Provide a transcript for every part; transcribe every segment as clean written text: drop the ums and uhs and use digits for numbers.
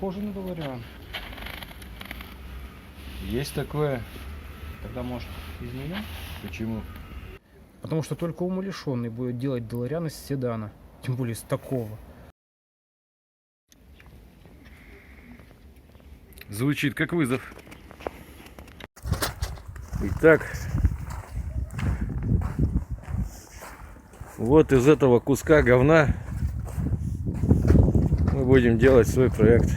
похоже на Долариан. Есть такое. Тогда, может, изменим? Почему? Потому что только умалишенный будет делать Долариан из седана. Тем более из такого. Звучит как вызов. Итак, вот из этого куска говна мы будем делать свой проект.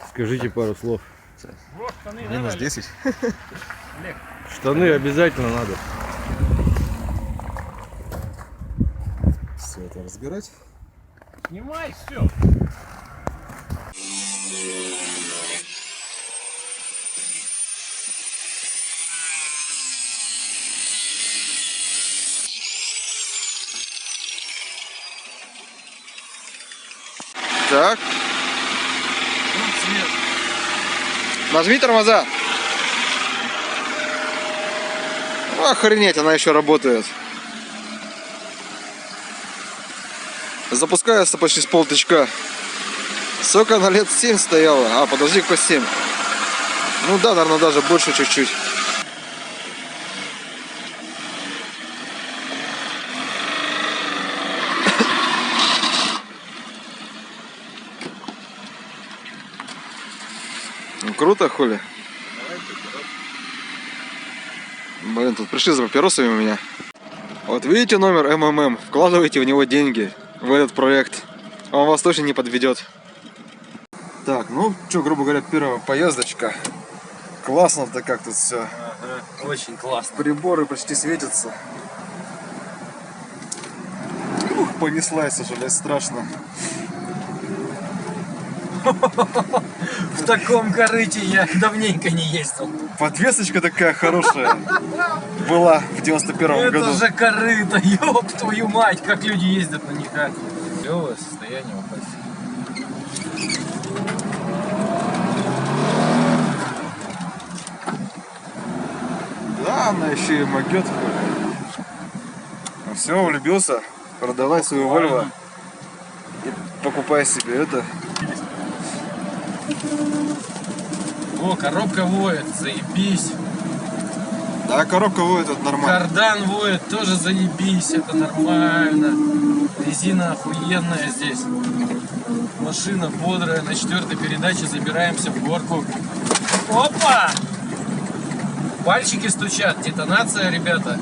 Скажите пару слов. Минус 10. Штаны обязательно надо. Все это разбирать. Снимай все. Так. Нажми тормоза. Охренеть, она еще работает. Запускается почти с полтычка. Сколько она лет 7 стояла? А, подожди, какой 7? Ну да, наверное, даже больше чуть-чуть. Ну круто, хули. Блин, тут пришли за папиросами у меня. Вот видите номер МММ? Вкладывайте в него деньги, в этот проект. Он вас точно не подведет. Так, ну что, грубо говоря, первая поездочка. Классно-то как тут все. Ага, очень классно. Приборы почти светятся. Ух, понеслась уже, блядь, страшно. В таком корыте я давненько не ездил. Подвесочка такая хорошая была в 91-м году. Это же корыто, ёб твою мать, как люди ездят на них, а. Клёвое состояние упасть. Да, она еще и могет. Ну все, влюбился. Продавай свою Volvo и покупай себе это. О, коробка воет, заебись. Да, коробка воет, это нормально. Кардан воет, тоже заебись, это нормально. Резина охуенная здесь. Машина бодрая, на 4-й передаче забираемся в горку. Опа! Пальчики стучат, детонация, ребята.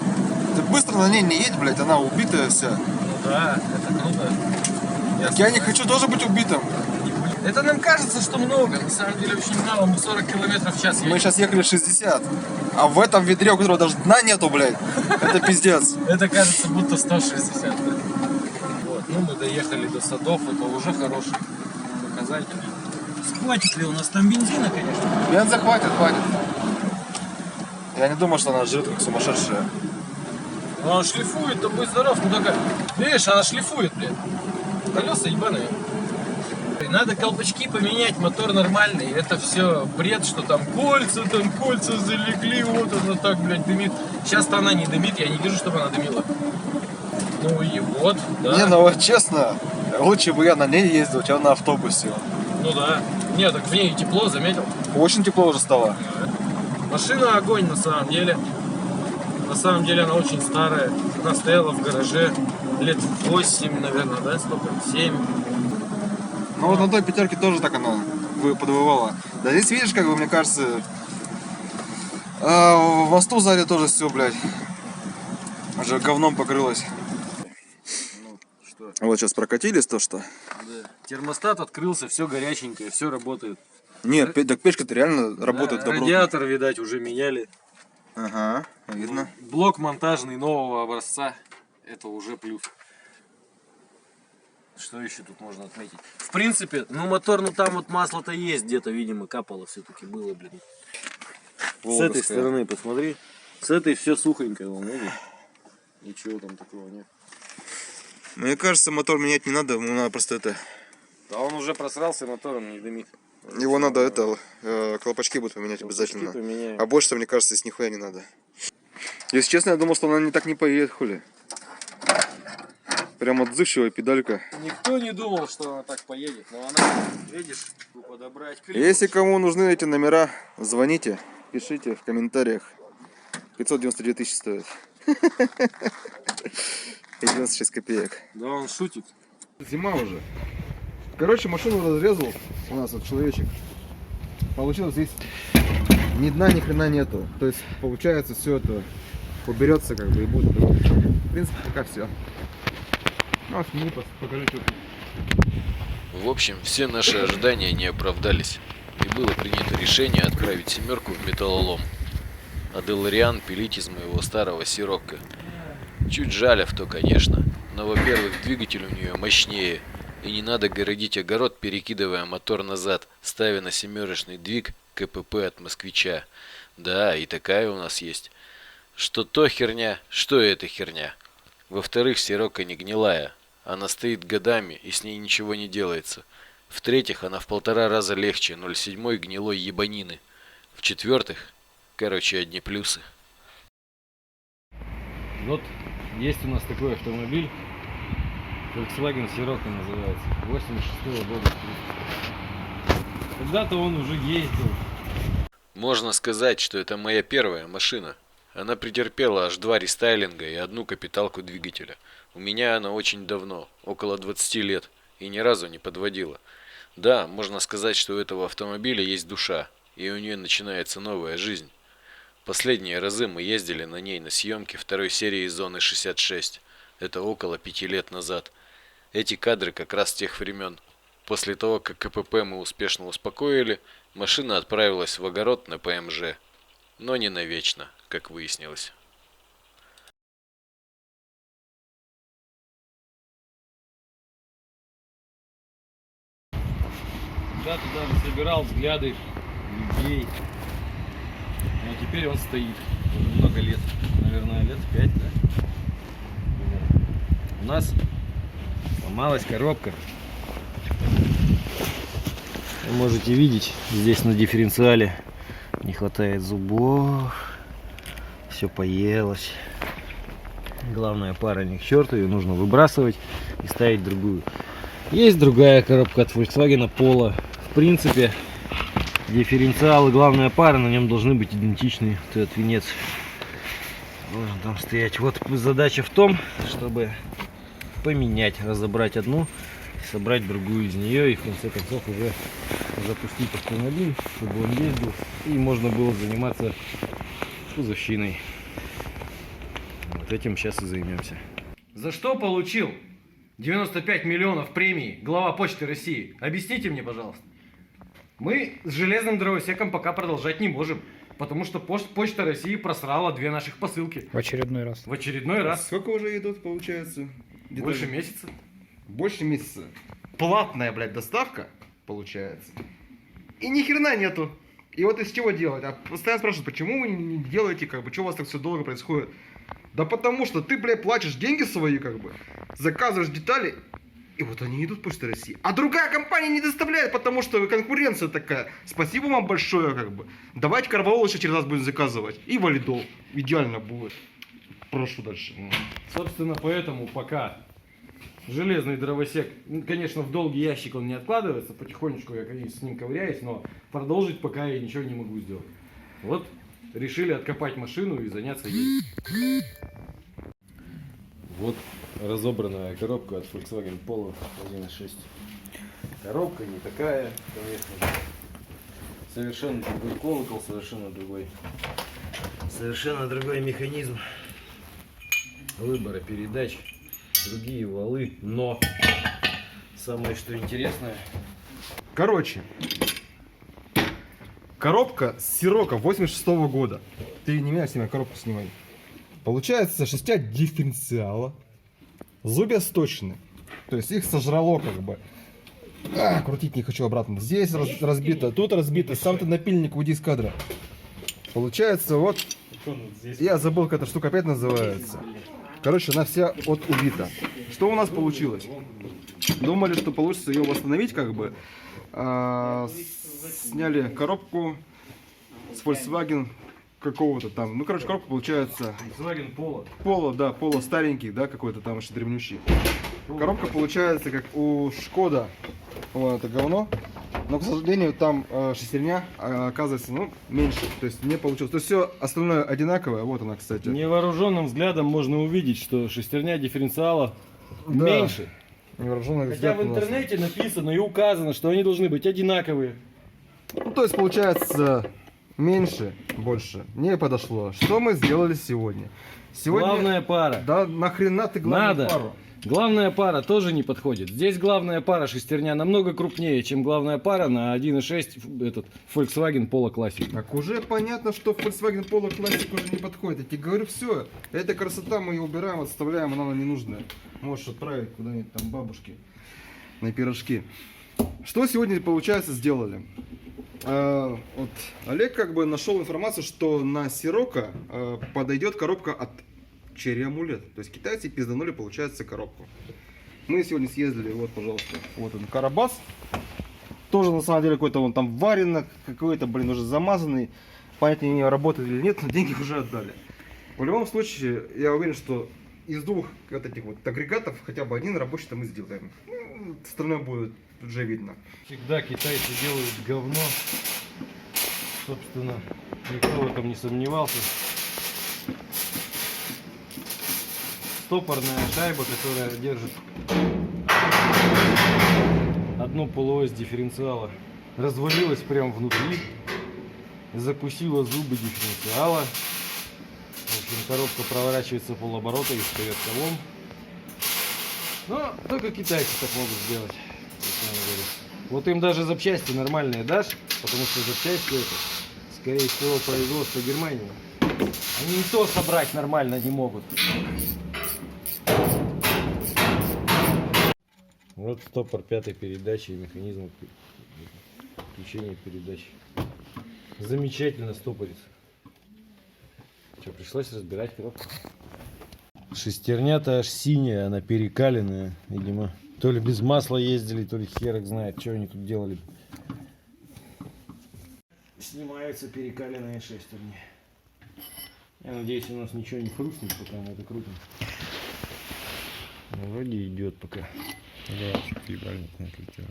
Ты быстро на ней не едь, блядь, она убитая вся. Ну да, это круто. Я не хочу тоже быть убитым. Это нам кажется, что много, на самом деле очень мало, мы 40 км в час едем. Мы сейчас ехали 60, а в этом ведре, у которого даже дна нету, блядь, это пиздец. Это кажется будто 160. Да? Вот, ну мы доехали до Садов, это уже хороший показатель. Хватит ли у нас там бензина, конечно? Бенза хватит. Я не думаю, что она жрет как сумасшедшая. Ну она шлифует, то будь здоров, ну только, видишь, она шлифует, блядь. Колеса ебаные. Надо колпачки поменять, мотор нормальный. Это все бред, что там кольца залегли, вот она так, блядь, дымит. Сейчас-то она не дымит, я не вижу, чтобы она дымила. Ну и вот, да. Не, ну вот честно, лучше бы я на ней ездил, чем на автобусе. Ну да. Нет, так в ней тепло, заметил? Очень тепло уже стало. Машина огонь на самом деле. На самом деле она очень старая. Она стояла в гараже лет 8, наверное, да, столько? 7. Ну вот на той пятерке тоже так она подвывала. Да здесь видишь, как бы, мне кажется, в мосту сзади тоже все, блядь, уже говном покрылось. Ну, что? Вот сейчас прокатились то, что. Да. Термостат открылся, все горяченькое, все работает. Нет, так печка-то реально работает добротно. Радиатор, видать, уже меняли. Ага, видно. Блок монтажный нового образца. Это уже плюс. Что еще тут можно отметить? В принципе, ну мотор, ну там вот масло-то есть где-то, видимо, капало все-таки было, блин. С этой стороны посмотри. С этой все сухонькое, вон, видишь? Ничего там такого нет. Мне кажется, мотор менять не надо, ему надо просто это. Да он уже просрался, мотор он не дымит. Его надо это, колпачки будут поменять Колпачки обязательно. поменяем. А больше, мне кажется, здесь нихуя не надо. Если честно, я думал, что она не так не поедет, хули. Прям отзывчивая педалька. Никто не думал, что она так поедет, но она, видишь, подобрать климат. Если кому нужны эти номера, звоните, пишите в комментариях. 592 тысячи стоит. И 96 копеек. Да он шутит. Зима уже. Короче, машину разрезал у нас вот человечек. Получилось здесь ни дна, ни хрена нету. То есть получается все это уберется как бы и будет. В принципе, пока все. Ну, сними, покажи, что тут. В общем, все наши ожидания не оправдались, и было принято решение отправить семерку в металлолом, а Делариан пилить из моего старого Сирокко. Чуть жаль авто, конечно, но, во-первых, двигатель у нее мощнее, и не надо городить огород, перекидывая мотор назад, ставя на семерочный двиг КПП от Москвича. Да, и такая у нас есть. Что то херня, что это херня. Во-вторых, Сирокко не гнилая. Она стоит годами, и с ней ничего не делается. В-третьих, она в 1,5 раза легче 0,7 гнилой ебанины. В-четвертых, короче, одни плюсы. Вот есть у нас такой автомобиль. Volkswagen Sirocco называется. 86-го года. Когда-то он уже ездил. Можно сказать, что это моя первая машина. Она претерпела аж 2 рестайлинга и 1 капиталку двигателя. У меня она очень давно, около 20 лет, и ни разу не подводила. Да, можно сказать, что у этого автомобиля есть душа, и у нее начинается новая жизнь. Последние разы мы ездили на ней на съемки 2-й серии Зоны 66. Это около 5 лет назад. Эти кадры как раз с тех времен. После того, как КПП мы успешно успокоили, машина отправилась в огород на ПМЖ. Но не навечно, как выяснилось. Когда-то даже собирал взгляды людей. Но теперь он стоит. Уже много лет. Наверное, лет 5, да? У нас сломалась коробка. Вы можете видеть, здесь на дифференциале не хватает зубов. Все поелось. Главная пара не к черту, ее нужно выбрасывать и ставить другую. Есть другая коробка от Volkswagen Polo. В принципе, дифференциал и главная пара на нем должны быть идентичны. Вот этот венец должен там стоять. Вот задача в том, чтобы поменять, разобрать одну, собрать другую из нее и в конце концов уже запустить автомобиль, чтобы он ездил и можно было заниматься кузовщиной. Вот этим сейчас и займемся. За что получил 95 миллионов премии глава Почты России? Объясните мне, пожалуйста. Мы с железным дровосеком пока продолжать не можем, потому что Почта России просрала 2 наших посылки. В очередной раз. В очередной раз. Сколько уже идут, получается? Больше месяца. Больше месяца. Платная, блядь, доставка, получается. И ни хрена нету. И вот из чего делать? А постоянно спрашивают, почему вы не делаете, как бы, что у вас так все долго происходит? Да потому что ты, блядь, платишь деньги свои, как бы, заказываешь детали, и вот они идут в Почту России. А другая компания не доставляет, потому что конкуренция такая. Спасибо вам большое, как бы. Давайте Карваол еще через нас будем заказывать. И валидол. Идеально будет. Прошу дальше. Собственно, поэтому пока железный дровосек, конечно, в долгий ящик он не откладывается, потихонечку я, конечно, с ним ковыряюсь, но продолжить пока я ничего не могу сделать. Вот решили откопать машину и заняться ей. Вот разобранная коробка от Volkswagen Polo 1.6. Коробка не такая, конечно же. Совершенно другой колокол, совершенно другой механизм выбора передач, другие валы, но самое что интересное. Короче, коробка с Sirocco 86-го года. Ты не меня снимай, коробку снимай. Получается 6 дифференциала. Зубья сточены. То есть их сожрало как бы. Крутить не хочу обратно. Здесь разбито, тут разбито. Сам ты напильник, уйди из кадра. Получается вот. Я забыл, как эта штука опять называется. Короче, она вся вот убита. Что у нас получилось? Думали, что получится ее восстановить как бы. Сняли коробку с Volkswagen какого-то там. Ну, короче, коробка получается Volkswagen Polo. Поло старенький, да, какой-то там еще древнющий. Коробка получается как у Шкода. Вот это говно. Но, к сожалению, там шестерня оказывается, ну, меньше. То есть не получилось. То есть все остальное одинаковое. Вот она, кстати. Невооруженным взглядом можно увидеть, что шестерня дифференциала Да. меньше. Невооруженный Хотя взгляд в у нас. интернете написано и указано, что они должны быть одинаковые. Ну, то есть получается меньше, больше. Не подошло. Что мы сделали сегодня? Сегодня... Главная пара. Да нахрена ты главную Надо. пару? Главная пара тоже не подходит. Здесь главная пара шестерня намного крупнее, чем главная пара на 1.6 этот Volkswagen Polo Classic. Так уже понятно, что Volkswagen Polo Classic уже не подходит. Я тебе говорю, все. Эта красота мы ее убираем, отставляем, она нам не нужная. Можешь отправить куда-нибудь там бабушке на пирожки. Что сегодня, получается, сделали? Вот Олег как бы нашел информацию, что на Сирока подойдет коробка от Cherry Amulet. То есть китайцы пизданули, получается, коробку. Мы сегодня съездили, вот, пожалуйста, вот он, Карабас. Тоже, на самом деле, какой-то он там варено, какой-то, блин, уже замазанный. Понятия не работает или нет, но деньги уже отдали. В любом случае, я уверен, что из двух вот этих вот агрегатов хотя бы один рабочий-то мы сделаем. Ну, остальное будет уже видно. Всегда китайцы делают говно. Собственно, никто в этом не сомневался. Стопорная шайба, которая держит одну полуось дифференциала, развалилась прямо внутри, закусила зубы дифференциала. В общем, коробка проворачивается полоборота и встает колом. Но только китайцы так могут сделать. Вот им даже запчасти нормальные дашь, потому что запчасти это, скорее всего, производство Германии. Они и то собрать нормально не могут. Вот стопор пятой передачи и механизм включения передач. Замечательно стопорится. Что, пришлось разбирать коробку. Шестерня-то аж синяя, она перекаленная, видимо. То ли без масла ездили, то ли херок знает, что они тут делали. Снимаются перекаленные шестерни. Я надеюсь, у нас ничего не хрустнет, пока мы это крутим. Ну, вроде идет пока. Да, чтоб ебальник не отлетел.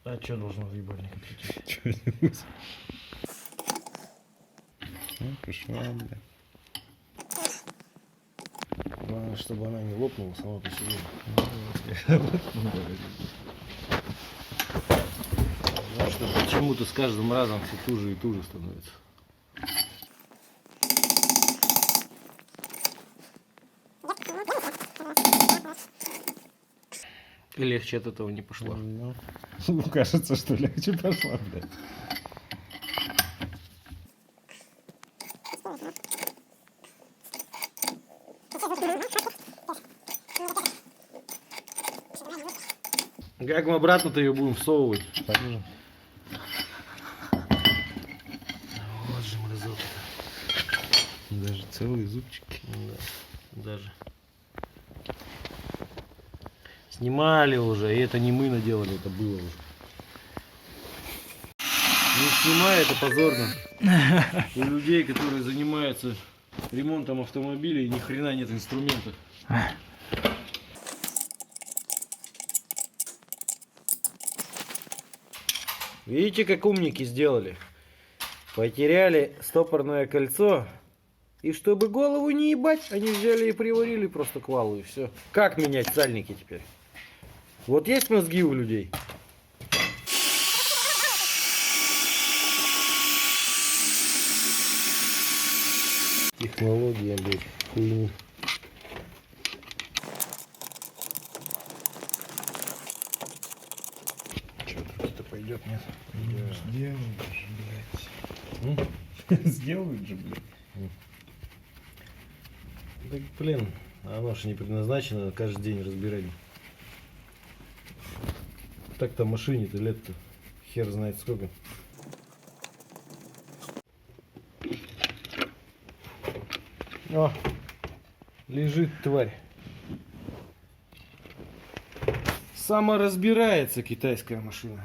А что должно в ебальник отлететь? Что-нибудь. Ну, пришла, бля. Главное, чтобы она не лопнула сама по себе. Потому что почему-то с каждым разом все туже и туже становится. И легче от этого не пошло. Ну, кажется, что легче пошла, блядь. Как мы обратно-то ее будем всовывать? Так же. Вот же мразота. Даже целые зубчики. Да, даже. Снимали уже, и это не мы наделали, это было уже. Не снимай, это позорно. У людей, которые занимаются ремонтом автомобилей, ни хрена нет инструментов. Видите, как умники сделали? Потеряли стопорное кольцо. И чтобы голову не ебать, они взяли и приварили просто к валу, и все. Как менять сальники теперь? Вот есть мозги у людей? Технология, блядь, хуйни. Что тут это пойдет, нет? Сделают же, блядь. Сделают же, блядь. Так, блин, оно же не предназначено на каждый день разбирать. Так-то машине-то лет-то хер знает сколько. О, лежит тварь. Саморазбирается китайская машина.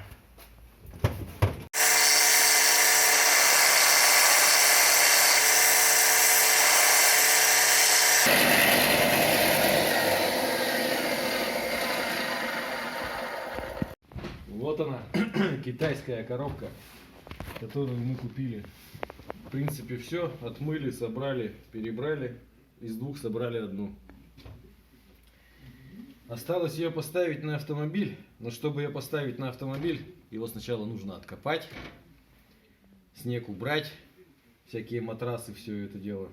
Вот она, китайская коробка, которую мы купили. В принципе, все. Отмыли, собрали, перебрали. Из двух собрали одну. Осталось ее поставить на автомобиль. Но чтобы ее поставить на автомобиль, его сначала нужно откопать, снег убрать, всякие матрасы, все это дело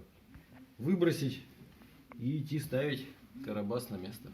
выбросить и идти ставить карабас на место.